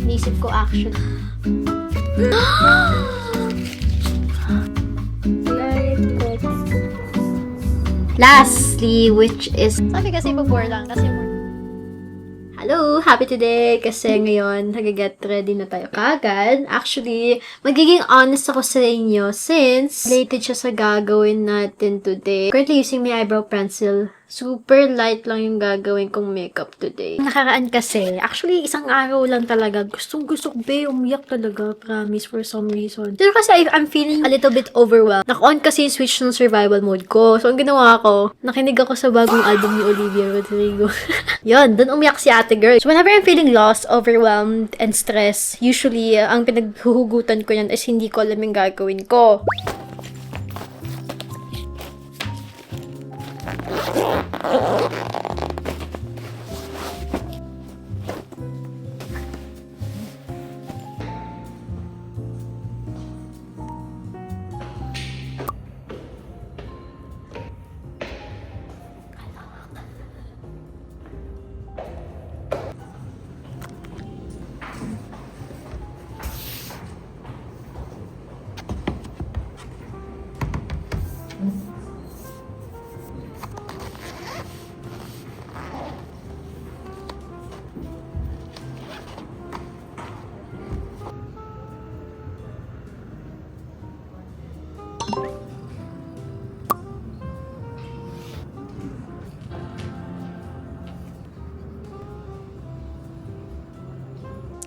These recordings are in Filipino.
Naisip ko actually. Lastly, which is, sabi kasi before lang, kasi hello! Happy today! Kasi ngayon, nag-get ready na tayo kagad. Actually, magiging honest ako sa inyo since related siya sa gagawin natin today. Currently using my eyebrow pencil. Super light lang yung gagawin kong makeup today. Nakaraan kasi, actually, isang araw lang talaga. Gustong-gusto ko, umiyak talaga. Promise, for some reason. Pero kasi I'm feeling a little bit overwhelmed. Naka-on kasi yung switch ng survival mode ko. So, ang ginawa ko, nakinig ako sa bagong album ni Olivia Rodrigo. Yun, dun umiyak si ate girl. So, whenever I'm feeling lost, overwhelmed, and stressed, usually, ang pinaghuhugutan ko yan is hindi ko alam yung gagawin ko.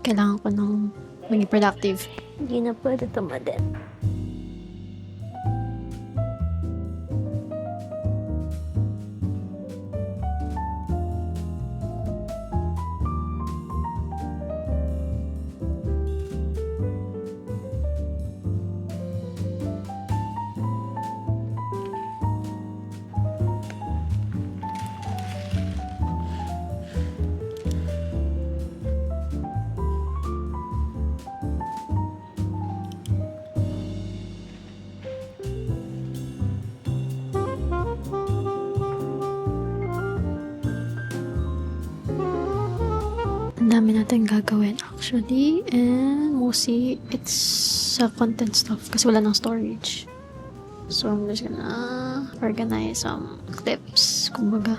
Kailangan ko nang maging productive. Hindi na pwede tumadin. Ang dami natin gagawin actually, and mostly it's sa content stuff kasi wala ng storage. So I'm just gonna organize some clips, kumbaga.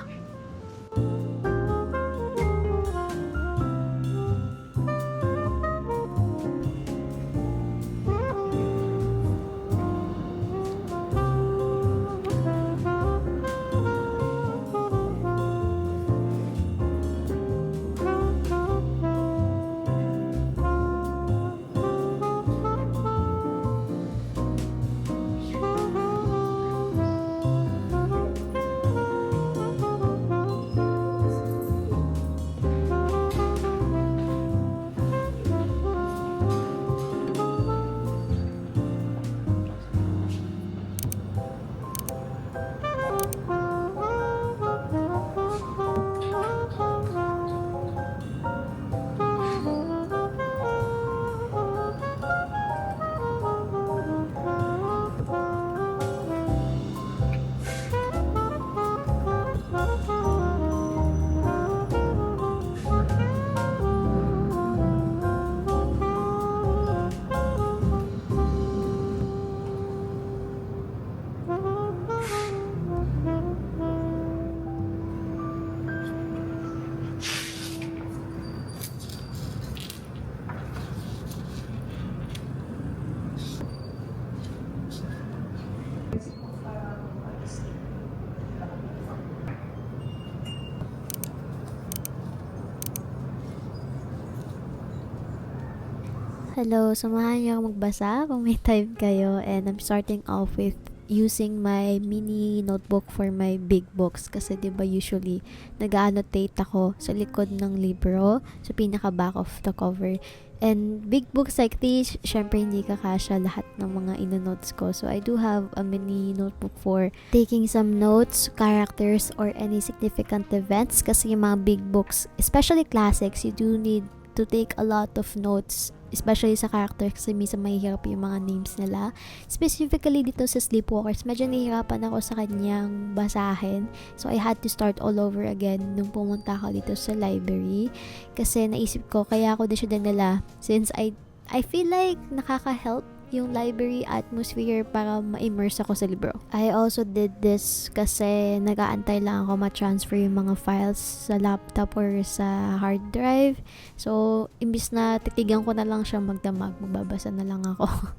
Hello, samahan niyo ako magbasa kung may time kayo, and I'm starting off with using my mini notebook for my big books kasi 'di ba usually nag-annotate ako sa likod ng libro, sa pinaka back of the cover. And big books like these, syempre hindi kakasya lahat ng mga ino-notes ko. So I do have a mini notebook for taking some notes, characters, or any significant events kasi yung mga big books, especially classics, you do need to take a lot of notes, especially sa character kasi minsan mahihirap yung mga names nila. Specifically dito sa Sleepwalkers, medyo nahihirapan ako sa kanyang basahin. So I had to start all over again nung pumunta ako dito sa library. Kasi naisip ko, kaya ako din siya dinala since I feel like nakaka-help yung library atmosphere para ma-immerse ako sa libro. I also did this kasi nag-aantay lang ako ma-transfer yung mga files sa laptop or sa hard drive. So, imbis na titigan ko na lang siya magdamag, magbabasa na lang ako.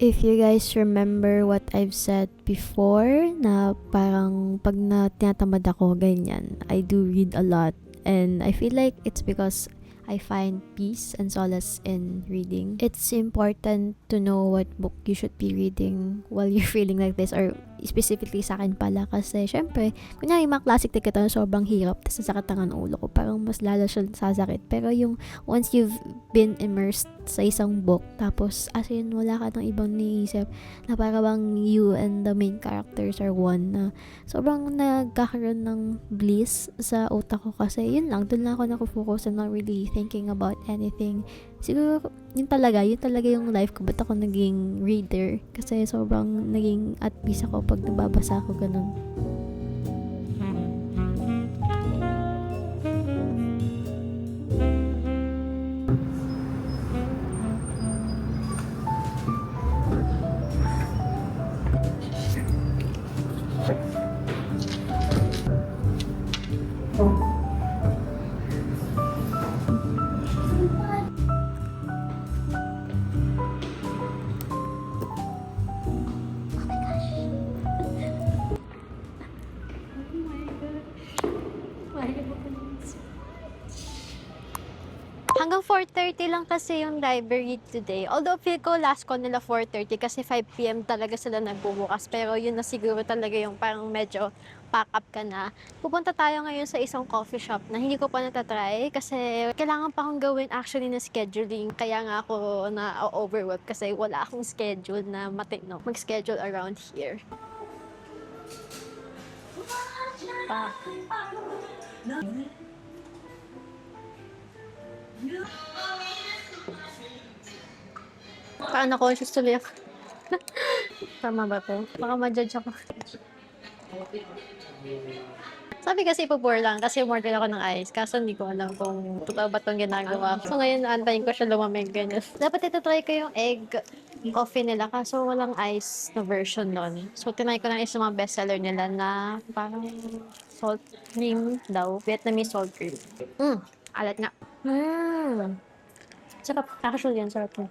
If you guys remember what I've said before, na parang pag tinatamad ako, ganyan, I do read a lot. And I feel like it's because I find peace and solace in reading. It's important to know what book you should be reading while you're feeling like this, or specifically sa akin pala kasi syempre, kunyari mga classic ticket na sobrang hirap tapos sasakit ang ulo ko, parang mas lalo siya sasakit. Pero yung once you've been immersed sa isang book, tapos as in wala ka ng ibang niisip, na parang you and the main characters are one, na sobrang nagkakaroon ng bliss sa utak ko kasi yun lang, dun lang ako nakafocus and not really thinking about anything. Siguro yun talaga yung life ko, ba't ako naging reader, kasi sobrang naging at peace ako pag nababasa ako ganun. Hanggang 4:30 lang kasi yung library today. Although feel ko last ko nila 4:30 kasi 5 PM talaga sila nagbubukas. Pero yun na siguro talaga yung parang medyo pack up ka na. Pupunta tayo ngayon sa isang coffee shop na hindi ko pa natatry kasi kailangan pa akong gawin actually na scheduling. Kaya nga ako na-overwhelmed kasi wala akong schedule na matino mag-schedule around here. Parang na-conscious tuloy ako. Tama ba to? Baka ma-judge ako. Sabi kasi ipabore lang kasi umorder ako ng ice. Kaso hindi ko alam kung totoo ba itong ginagawa ko. So ngayon, antayin ko siya lumamig ganyan. Dapat itatry ko yung egg coffee nila kaso walang ice na version nun. So tinry ko lang isa mga bestseller nila na parang salt cream daw. Vietnamese salt cream. Alat nga. Sarap. Actually yan, sarap na.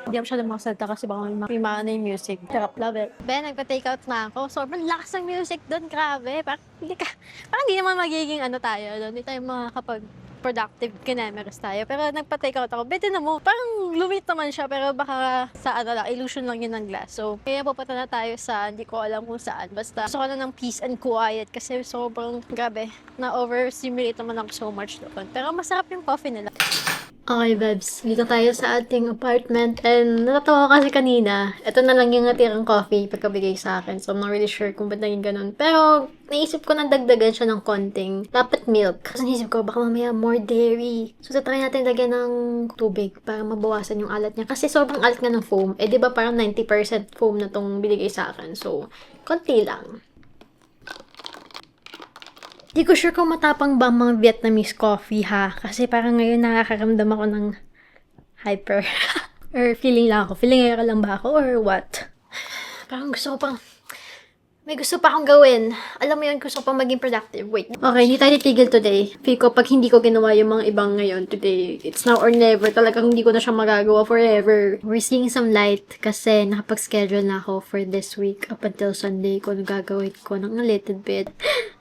Hindi ako masyadong makasalita kasi baka may maano yung music. Sarap, love it. Ben, nagpa-take out na ako. Sobrang lakas ng music doon, grabe. Parang hindi naman magiging ano tayo doon. Hindi tayo makakapag-productive kinemeris tayo. Pero nagpa-take out ako. Bete na mo. Parang lumit naman siya, pero baka sa ano lang, illusion lang yun ng glass. So, kaya pupunta na tayo sa, hindi ko alam kung saan. Basta, gusto ko na ng peace and quiet kasi sobrang, grabe, na-overstimulate naman ako so much doon. Pero masarap yung coffee nila. Okay, Bebs. Dito tayo sa ating apartment. And natatawa ko kasi kanina, ito na lang yung natirang coffee pagkabigay sa akin. So, I'm not really sure kung ba't naging ganun. Pero, naisip ko na dagdagan siya ng konting dapat milk. Kasi naisip ko, baka mamaya more dairy. So, tatry natin lagyan ng tubig para mabawasan yung alat niya. Kasi sobrang alat nga ng foam. Eh, di ba parang 90% foam na tong binigay sa akin. So, konti lang. Di ko sure kung matapang ba ang mga Vietnamese coffee ha. Kasi parang ngayon nakakaramdam ako ng hyper. Or feeling lang ako. Feeling ngayon lang ba ako or what? Parang gusto ko pang May gusto pa akong gawin. Alam mo yun, gusto ko pa maging productive. Wait. Okay, hindi tayo titigil today. Feel ko, pag hindi ko ginawa yung mga ibang ngayon today, it's now or never. Talagang hindi ko na siya magagawa forever. We're seeing some light kasi nakapag-schedule na ako for this week up until Sunday ko. Nagagawin ko ng a little bit.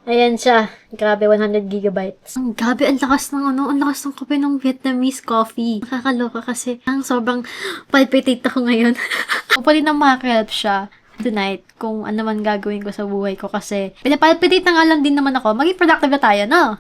Ayan siya. Grabe, 100 gigabytes. Ang gabi, ang lakas ng ang lakas ng kape ng Vietnamese coffee. Nakakaloka kasi ang sobrang palpitate ako ngayon. Hopefully na makahelp siya tonight kung ano man gagawin ko sa buhay ko kasi pinapalpitate na nga lang din naman ako. Maging productive na tayo, no?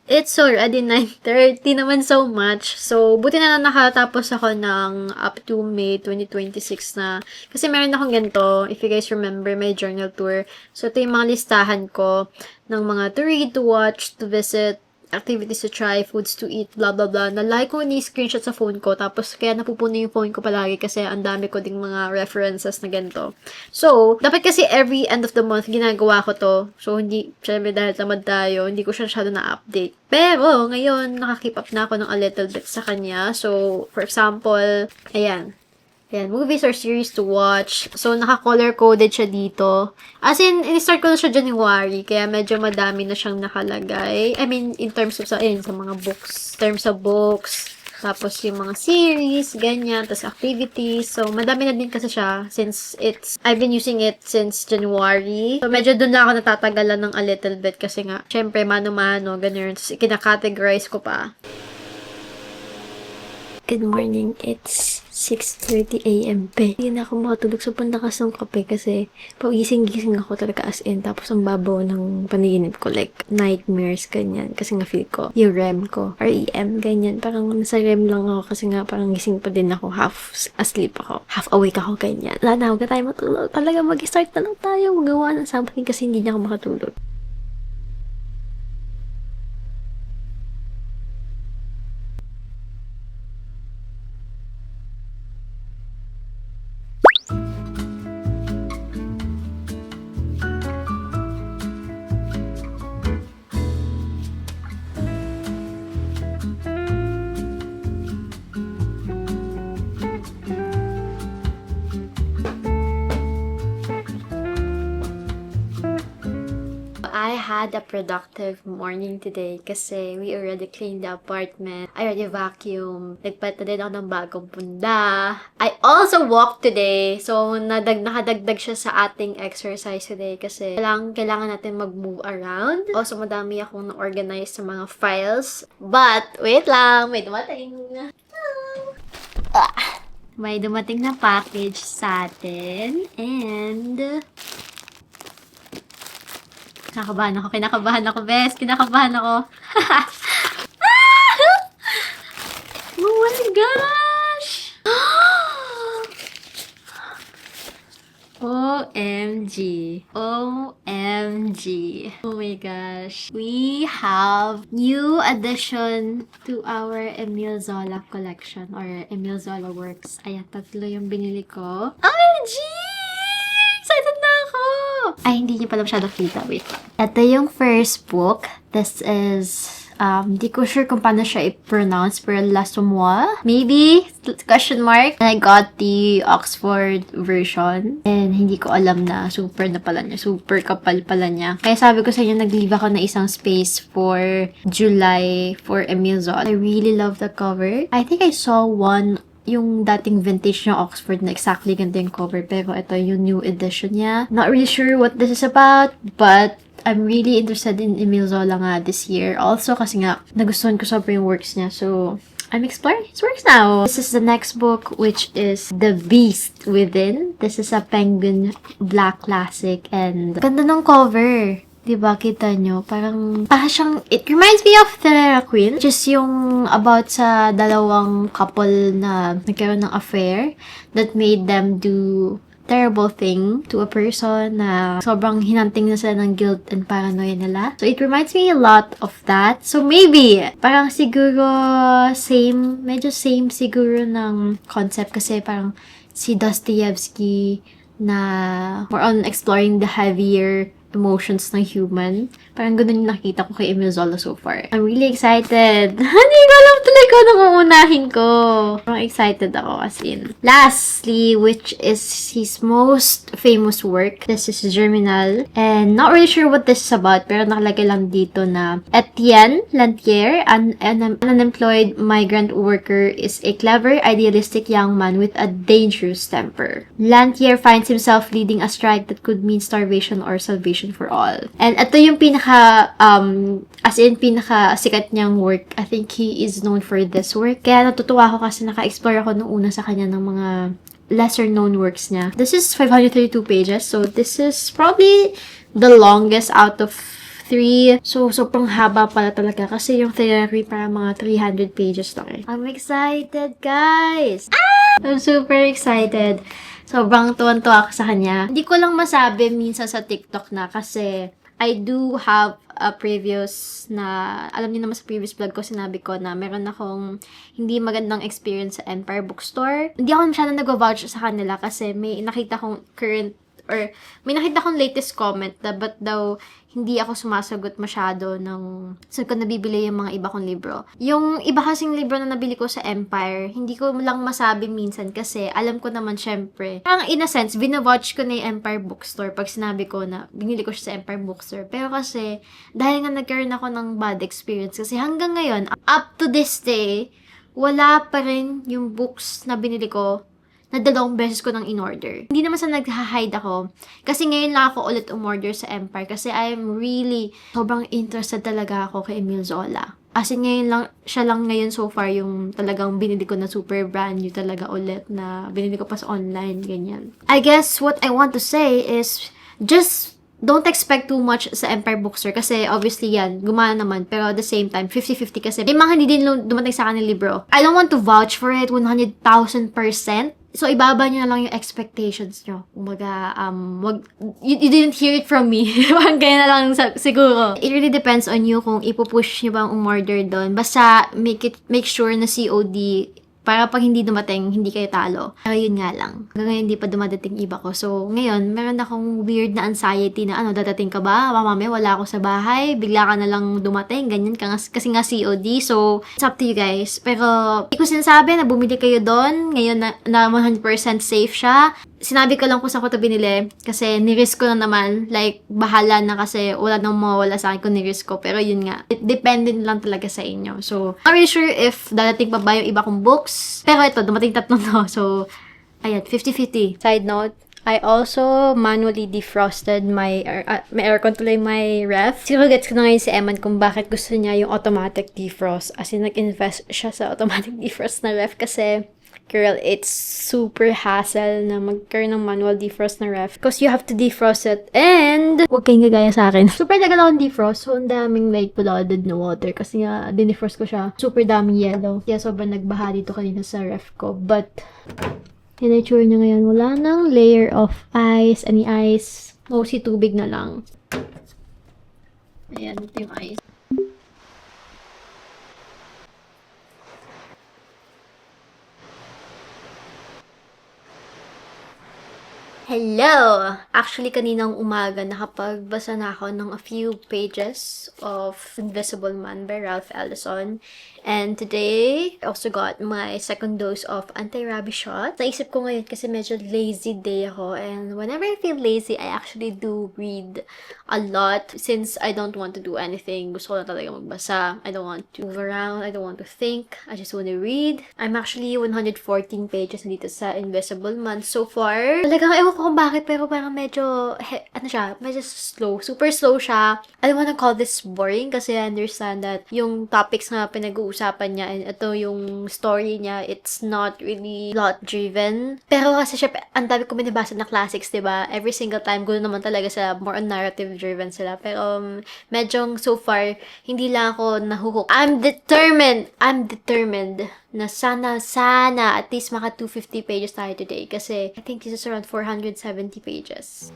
It's already 9:30 naman so much. So, buti na lang nakatapos ako ng up to May 2026 na. Kasi meron akong ganito, if you guys remember, my journal tour. So, ito yung mga listahan ko ng mga to read, to watch, to visit, activities to try, foods to eat, blah, blah, blah. Na-like ko ni-screenshot sa phone ko. Tapos, kaya napupuno yung phone ko palagi kasi ang dami ko ding mga references na ganito. So, dapat kasi every end of the month, ginagawa ko to. So, hindi, syempre dahil tamad tayo, hindi ko siya masyado na-update. Pero, ngayon, nakakip up na ako ng a little bit sa kanya. So, for example, ayan. Ayan, movies or series to watch. So, naka-color coded siya dito. As in, in-start ko na siya January, kaya medyo madami na siyang nakalagay. I mean, in terms of, sa mga books. In terms of books, tapos yung mga series, ganyan, tapos activities. So, madami na din kasi siya since I've been using it since January. So, medyo dun na ako natatagalan ng a little bit kasi nga, syempre, mano-mano, ganyan. Tapos, kinakategorize ko pa. Good morning. It's 6:30 a.m. Hindi na ako makatulog sa panlakas ng kape kasi pagising-gising ako talaga as in. Tapos ang babaw ng panaginip ko. Like, nightmares, ganyan. Kasi nga feel ko, yung REM ko, REM, ganyan. Parang nasa REM lang ako kasi nga parang gising pa din ako. Half asleep ako. Half awake ako, ganyan. Wala na, huwag na tayo matulog. Talaga mag-start na lang tayo. Magawa ng something kasi hindi na ako makatulog. I had a productive morning today kasi we already cleaned the apartment. I already vacuumed. Nagpalit na din ako ng bagong punda. I also walked today. So, nakadagdag siya sa ating exercise today kasi kailangan natin mag-move around. Also, madami akong na-organize sa mga files. But, wait lang. May dumating. May dumating na package sa atin. And kinakabahan ako, bes. Kinakabahan ako. Oh my gosh! OMG. OMG. Oh my gosh. We have new addition to our Emile Zola collection or Emile Zola works. Ayan, 3 yung binili ko. OMG! Excited na ako! Ay, hindi niyo pala masyado kita. Wait. Ito yung first book. This is, di ko sure kung paano siya i-pronounce, pero L'Assommoir. Maybe? Question mark. And I got the Oxford version. And hindi ko alam na super na pala niya. Super kapal pala niya. Kaya sabi ko sa inyo, nag-leave ako na isang space for July for Emile Zola. I really love the cover. I think I saw one yung dating vintage ng Oxford na exactly ganito yung cover. Pero ito yung new edition niya. Not really sure what this is about, but I'm really interested in Emile Zola nga this year. Also, kasi nga, nagustuhan ko sobra yung works niya. So, I'm exploring his works now. This is the next book, which is The Beast Within. This is a Penguin Black Classic. And ganda ng cover. Diba, kita nyo? Parang siyang, it reminds me of The Queen. Just yung about sa dalawang couple na nagkaroon ng affair that made them do terrible thing to a person na sobrang hinanting na sila ng guilt and paranoia nila. So, it reminds me a lot of that. So, maybe, parang siguro medyo same siguro ng concept kasi parang si Dostoevsky na more on exploring the heavier emotions ng human. Parang ganun yung nakita ko kay Emile Zola so far. I'm really excited. Hindi ko alam tuloy ko nung uunahin ko. Parang excited ako as in. Lastly, which is his most famous work. This is Germinal. And not really sure what this is about, pero nakalagay lang dito na Etienne Lantier, an unemployed migrant worker, is a clever, idealistic young man with a dangerous temper. Lantier finds himself leading a strike that could mean starvation or salvation for all. And ito yung pinaka sikat niyang work. I think he is known for this work. Kaya natutuwa ako kasi naka-explore ako nung una sa kanya ng mga lesser known works niya. This is 532 pages. So this is probably the longest out of 3. So, sobrang haba pala talaga kasi yung theory para mga 300 pages lang eh. I'm excited, guys! I'm super excited. Sobrang tuwan-tuwa ako sa kanya. Hindi ko lang masabi minsan sa TikTok na kasi I do have a previous na, alam niyo naman sa previous vlog ko, sinabi ko na meron akong hindi magandang experience sa Empire Bookstore. Hindi ako masyadong nag-vouch sa kanila kasi may nakita kong may nakita kong latest comment na ba't daw hindi ako sumasagot masyado ng saan ko nabibili yung mga iba kong libro. Yung iba kasing libro na nabili ko sa Empire, hindi ko lang masabi minsan kasi alam ko naman syempre. Parang in a sense, binawatch ko na yung Empire Bookstore pag sinabi ko na binili ko siya sa Empire Bookstore. Pero kasi, dahil nga nagkaroon ako ng bad experience kasi hanggang ngayon, up to this day, wala pa rin yung books na binili ko na 2 beses ko nang in-order. Hindi naman sa nag-hide ako. Kasi ngayon lang ako ulit umorder sa Empire. Kasi I'm really, sobrang interested talaga ako kay Emile Zola. As in, siya lang ngayon so far yung talagang binili ko na super brand new talaga ulit na binili ko pa sa online, ganyan. I guess what I want to say is, just don't expect too much sa Empire Bookstore kasi obviously yan, gumana naman. Pero at the same time, 50-50 kasi may mga hindi din dumating sa akin ng libro. I don't want to vouch for it 100,000%. So, ibaba nyo na lang yung expectations nyo. Kumbaga, you didn't hear it from me. Parang kaya na lang siguro. It really depends on you kung ipupush nyo bang umorder doon. Basta, make sure na COD para pag hindi dumating, hindi kayo talo. Pero yun nga lang. Hanggang hindi pa dumadating iba ko. So, ngayon, meron akong weird na anxiety na dadating ka ba? Mamaya, wala ako sa bahay. Bigla ka na lang dumating. Ganyan ka kasi nga COD. So, it's up to you guys. Pero, hindi ko sinasabi na bumili kayo doon. Ngayon na 100% safe siya. Sinabi ko lang kung saan ko ito binili. Kasi, nirisk ko na naman. Like, bahala na kasi wala nang mawawala sa akin kung nirisk ko. Pero yun nga. It dependent lang talaga sa inyo. So, I'm really sure if dadating pa ba yung iba kong books. Pero ito, dumating 3 to. So, ayan, 50-50. Side note, I also manually defrosted my aircon tuloy my ref. Siguro gets ko na ngayon si Eman kung bakit gusto niya yung automatic defrost. As in, nag-invest siya sa automatic defrost na ref kasi girl, it's super hassle na magkaroon ng manual defrost na ref. Because you have to defrost it. And, huwag kayong gagaya sa akin. Super tagal akong defrost. So, ang daming like flooded na water. Kasi nga, dinefrost ko siya. Super daming yellow. Kaya sobrang nagbaha dito kanina sa ref ko. But, yung itsura niya ngayon, wala nang layer of ice. Any ice. Mostly tubig na lang. Ayan, ito yung ice. Hello! Actually, kaninang umaga nakapagbasa na ako ng a few pages of Invisible Man by Ralph Ellison. And today, I also got my second dose of anti-rabies shot. Naisip ko ngayon kasi medyo lazy day ako. And whenever I feel lazy, I actually do read a lot. Since I don't want to do anything, gusto ko na talaga magbasa. I don't want to move around. I don't want to think. I just want to read. I'm actually 114 pages na dito sa Invisible Man so far. Talagang ewan ko kung bakit, pero parang medyo, medyo slow. Super slow siya. I don't wanna call this boring kasi I understand that yung topics na pinag-uusapan niya and ito yung story niya, it's not really plot-driven. Pero kasi syempre, ang dami ko binabasa na classics, diba? Every single time, gulo naman talaga sila, more on narrative-driven sila. Pero medyo so far, hindi lang ako nahuhook. I'm determined na sana at least maka 250 pages tayo today kasi I think this is around 470 pages.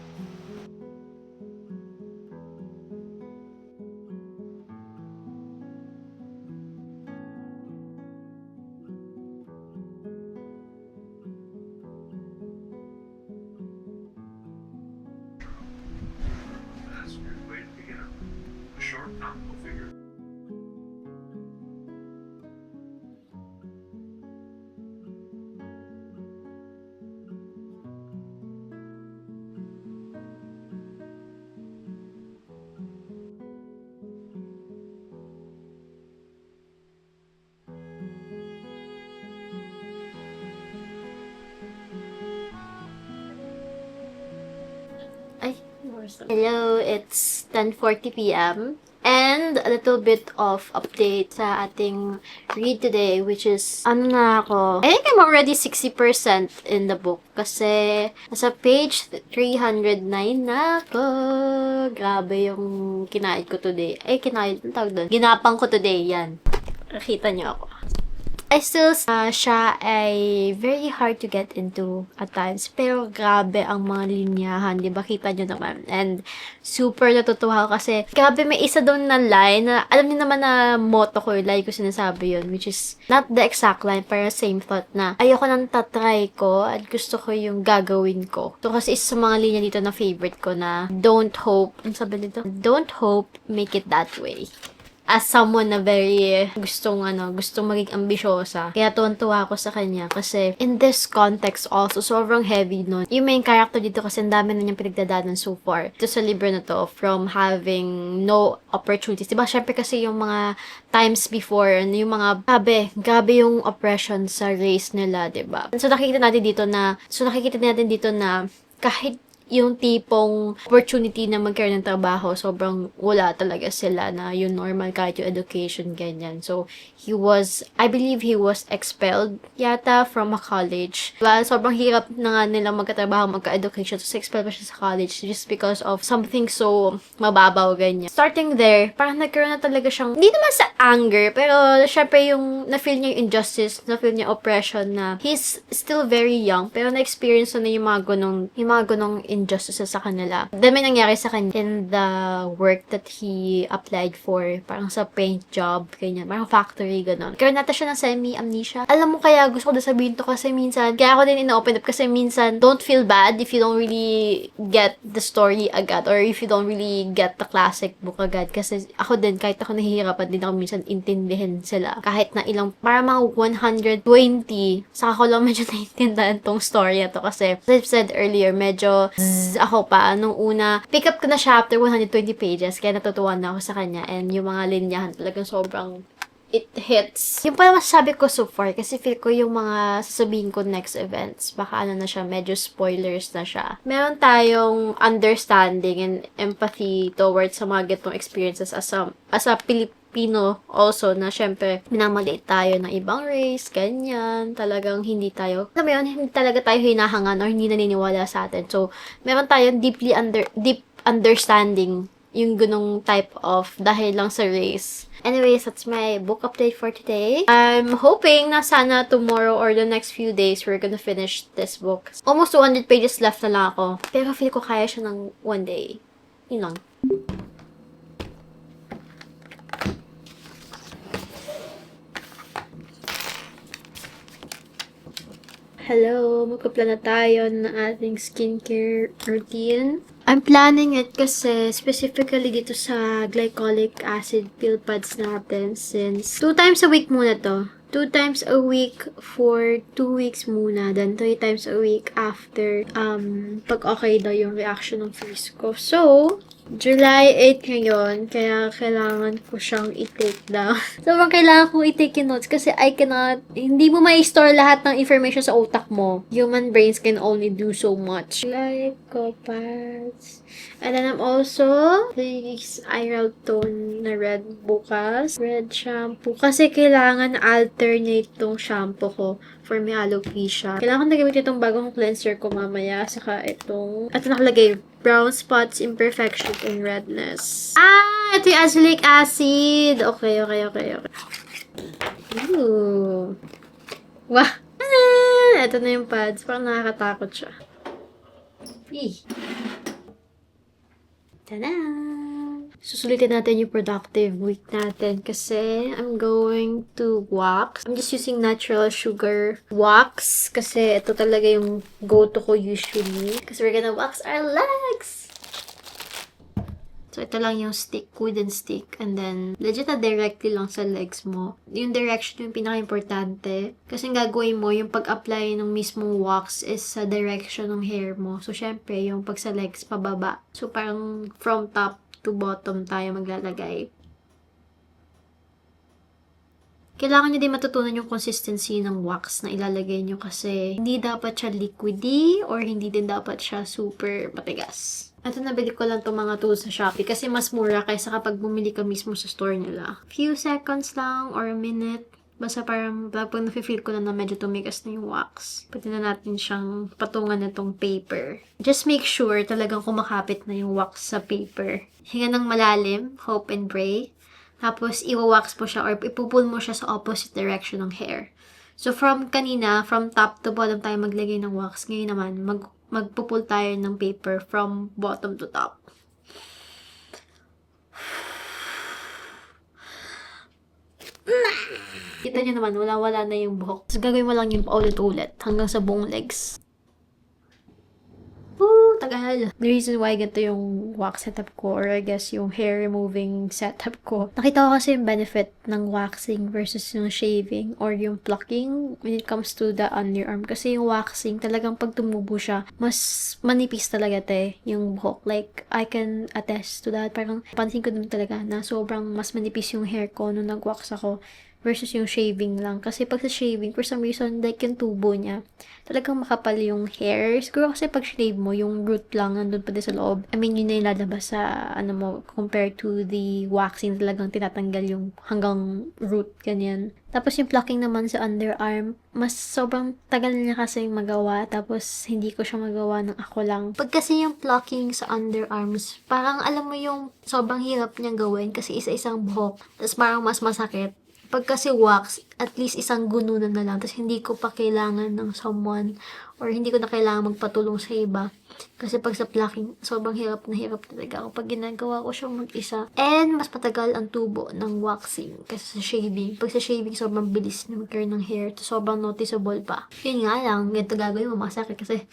Ay, hello, it's 10:40 p.m. And a little bit of update sa ating read today, which is, ano na ako, I think I'm already 60% in the book. Kasi, nasa page 309 na ako. Grabe yung kinain ko today. Ay, kinain, ang tawag doon? Ginapang ko today, yan. Nakita niyo ako. I still, siya ay very hard to get into at times. Pero grabe ang mga linyahan, di ba? Kita nyo naman. And super natutuwa ako kasi grabe may isa doon na line na alam niyo naman na motto ko, like ko sinasabi yun, which is not the exact line, pero same thought na ayoko nang tatry ko at gusto ko yung gagawin ko. So kasi isa sa mga linya dito na favorite ko na don't hope, ang sabi nito? Don't hope, make it that way. As someone na very gustong maging ambisyosa. Kaya tuwan-tuwa ako sa kanya kasi in this context also, sobrang heavy nun. Yung main character dito kasi ang dami na niyang pinagdadaanan so far. Ito sa libro na to, from having no opportunities. Diba, syempre kasi yung mga times before, yung mga, grabe yung oppression sa race nila, diba? So nakikita natin dito na kahit yung tipong opportunity na magkaroon ng trabaho, sobrang wala talaga sila na yung normal kahit yung education, ganyan. So, I believe he was expelled yata from a college. Diba? Sobrang hirap na nga nila magkatrabaho, magka-education. So, expelled pa siya sa college just because of something so mababaw, ganyan. Starting there, parang nagkaroon na talaga siyang, hindi naman sa anger, pero syempre yung na-feel niya yung injustice, na-feel niya oppression na he's still very young, pero na-experience na yung mga gunong injustices sa kanila. Dami nangyari sa kanya in the work that he applied for. Parang sa paint job, ganyan. Parang factory, gano'n. Kaya nata siya ng semi-amnesia. Alam mo kaya gusto ko na sabihin to kasi minsan, kaya ako din ina-open up kasi minsan, don't feel bad if you don't really get the story agad or if you don't really get the classic book agad. Kasi ako din, kahit ako nahihirapan din ako minsan intindihin sila. Kahit na ilang, para mga 120, saka ko lang medyo naiintindihan tong story na to kasi, as I've said earlier, medyo ako pa, nung una, pick up ko na siya after 120 pages, kaya natutuwa na ako sa kanya, and yung mga linyahan talagang sobrang it hits. Yung pala masasabi ko so far, kasi feel ko yung mga sasabihin ko next events, baka na siya, medyo spoilers na siya. Meron tayong understanding and empathy towards sa mga ganitong experiences as a Filipino also, na syempre, minamaliit tayo ng ibang race, ganyan, talagang hindi tayo, alam mo yun, hindi talaga tayo hinahangan or hindi naniniwala sa atin. So, meron tayong deep understanding yung ganong type of dahil lang sa race. Anyways, that's my book update for today. I'm hoping na sana tomorrow or the next few days we're gonna finish this book. Almost 200 pages left na lang ako. Pero feel ko kaya siya ng one day. Yun lang. Hello, magpa-plan na tayo ng ating skincare routine. I'm planning it kasi specifically dito sa glycolic acid pill pads natin since 2 times a week muna to. 2 times a week for 2 weeks muna, then 3 times a week after pag okay daw yung reaction ng face ko. So, July 8 ngayon, kaya kailangan ko siyang i-take down. Sobrang kailangan kong i-take yung notes kasi hindi mo ma-store lahat ng information sa utak mo. Human brains can only do so much. Glycopads. And then I'm also this Iral Tone na red bukas. Red shampoo. Kasi kailangan alternate tong shampoo ko for my alopecia. Kailangan na gamitin itong bagong cleanser ko mamaya. Saka itong, ito nakalagay, brown spots, imperfections, and redness. Ito yung azelaic acid. Okay. Ooh. Wow. Ito na yung pads. Parang nakakatakot siya. Tada! Susulitin natin yung productive week natin kasi I'm going to wax. I'm just using natural sugar wax kasi ito talaga yung go-to ko usually. Kasi we're gonna wax our legs! So, ito lang yung stick, wooden stick. And then, legit na directly lang sa legs mo. Yung direction yung pinaka-importante. Kasi gagawin mo, yung pag-apply ng mismong wax is sa direction ng hair mo. So, syempre, yung pag sa legs, pababa. So, parang from top to bottom tayo maglalagay. Kailangan nyo din matutunan yung consistency ng wax na ilalagay nyo kasi hindi dapat siya liquidy or hindi din dapat siya super matigas. Ito, nabili ko lang itong mga tools sa Shopee kasi mas mura kaysa kapag bumili ka mismo sa store nila. Few seconds lang or a minute. Basta parang pag nafe-feel ko na medyo tumigas na yung wax. Pwede na natin siyang patungan na itong paper. Just make sure talagang kumakapit na yung wax sa paper. Hinga ng malalim, hope and pray. Tapos, iwa-wax mo siya or ipupull mo siya sa opposite direction ng hair. So, from kanina, from top to bottom tayo maglagay ng wax. Ngayon naman, magpupull tayo ng paper from bottom to top. Kita nyo naman, wala-wala na yung buhok. So, gagawin mo lang yung paulit-ulit hanggang sa buong legs. Tagal. The reason why ganito yung wax setup ko or I guess yung hair removing setup ko. Nakita ko kasi yung benefit ng waxing versus yung shaving or yung plucking when it comes to the underarm. Kasi yung waxing, talagang pag tumubo siya, mas manipis talaga yung buhok. Like, I can attest to that. Parang pansin ko din talaga na sobrang mas manipis yung hair ko nung nag-wax ako versus yung shaving lang. Kasi pag sa shaving, for some reason, like yung tubo niya, talagang makapal yung hair. Siguro kasi pag shave mo, yung root lang nandun pa din sa loob. I mean, yun na yung lalabas sa, compared to the waxing, talagang tinatanggal yung hanggang root, ganyan. Tapos yung plucking naman sa underarm, mas sobrang tagal niya kasi magawa, tapos hindi ko siya magawa ng ako lang. Pag kasi yung plucking sa underarms, parang alam mo yung sobrang hirap niyang gawin kasi isa-isang buhok, tapos parang mas masakit. Pag kasi wax, at least isang gununan na lang. Tapos hindi ko pa kailangan ng someone or hindi ko na kailangan magpatulong sa iba. Kasi pag sa plucking, sobrang hirap na hirap talaga ako pag ginagawa ko siya mag-isa. And mas matagal ang tubo ng waxing kasi sa shaving. Pag sa shaving, sobrang bilis na mag-curl ng hair. So, sobrang noticeable pa. Yun nga lang, ganito gagawin mo, masakit kasi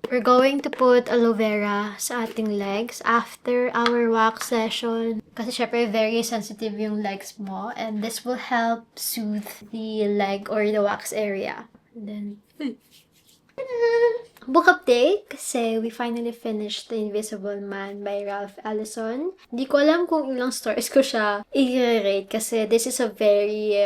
we're going to put aloe vera sa ating legs after our wax session. Kasi syempre, very sensitive yung legs mo. And this will help soothe the leg or the wax area. And then, book update kasi we finally finished The Invisible Man by Ralph Ellison. Hindi ko alam kung ilang stars ko siya i-rate kasi this is a very,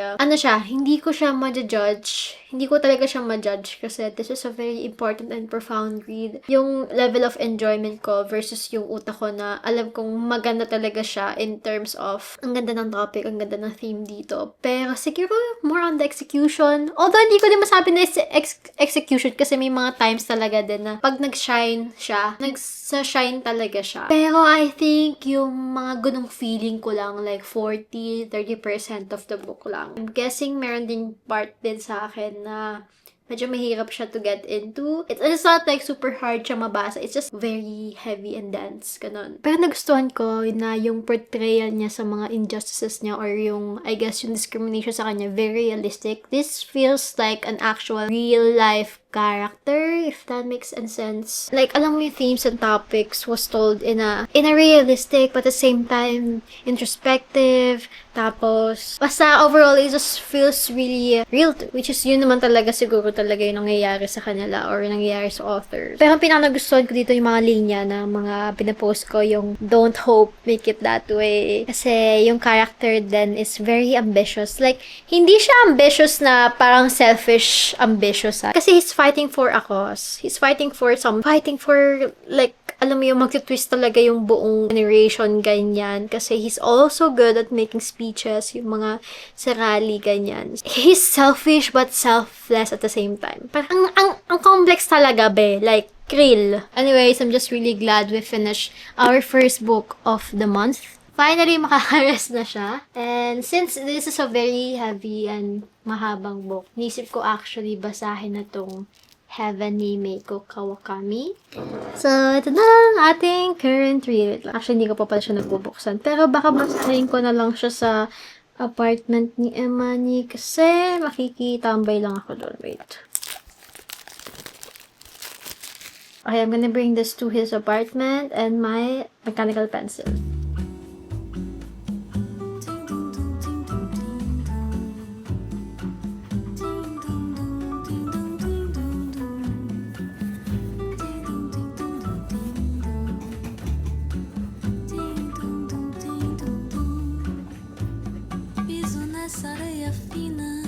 hindi ko siya ma-judge. Hindi ko talaga siya ma-judge kasi this is a very important and profound read. Yung level of enjoyment ko versus yung utak ko na alam kong maganda talaga siya in terms of ang ganda ng topic, ang ganda ng theme dito. Pero siguro more on the execution. Although hindi ko din masabi na execution kasi may mga times talaga din na pag nag-shine siya, nagsa-shine talaga siya. Pero I think yung mga ganong feeling ko lang, like 40-30% of the book lang. I'm guessing meron din part din sa akin na medyo mahirap siya to get into. It's not like super hard siya mabasa. It's just very heavy and dense. Ganon. Pero nagustuhan ko na yung portrayal niya sa mga injustices niya or yung, I guess, yung discrimination sa kanya, very realistic. This feels like an actual real-life character, if that makes any sense. Like, alam mo yung themes and topics was told in a realistic but at the same time introspective. Tapos, basta overall, it just feels really real, which is yun naman talaga siguro talaga yung nangyayari sa kanila or nangyayari sa author. Pero ang pinaka-nagustuhan ko dito yung mga linya na mga pinapost ko, yung don't hope, make it that way. Kasi yung character then is very ambitious. Like, hindi siya ambitious na parang selfish ambitious. Kasi he's fighting for a cause. He's fighting for like, alam mo yung magtitwist talaga yung buong generation, ganyan. Kasi he's also good at making speeches, yung mga sa rally, ganyan. He's selfish but selfless at the same time. Parang, ang complex talaga, be. Like, real. Anyways, I'm just really glad we finished our first book of the month. Finally, makaka-rest na siya. And since this is a very heavy and mahabang book, nisip ko actually basahin na tong Heaven ni Meiko Kawakami. So, ito na ang ating current read. Actually, hindi ko pa pala siya nagbubuksan. Pero baka basahin ko na lang siya sa apartment ni Emani kasi makikitambay lang ako doon. Wait. Okay, I'm gonna bring this to his apartment and my mechanical pencil. Piso nessa areia fina,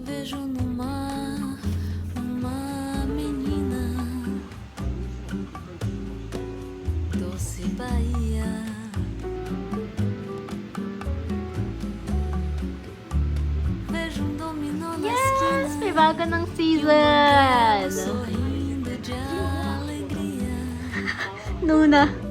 vejo no mar uma menina, doce Bahia. Vejo dominó na Yes! esquina, May bago ng season! sorrindo de alegria. Nuna.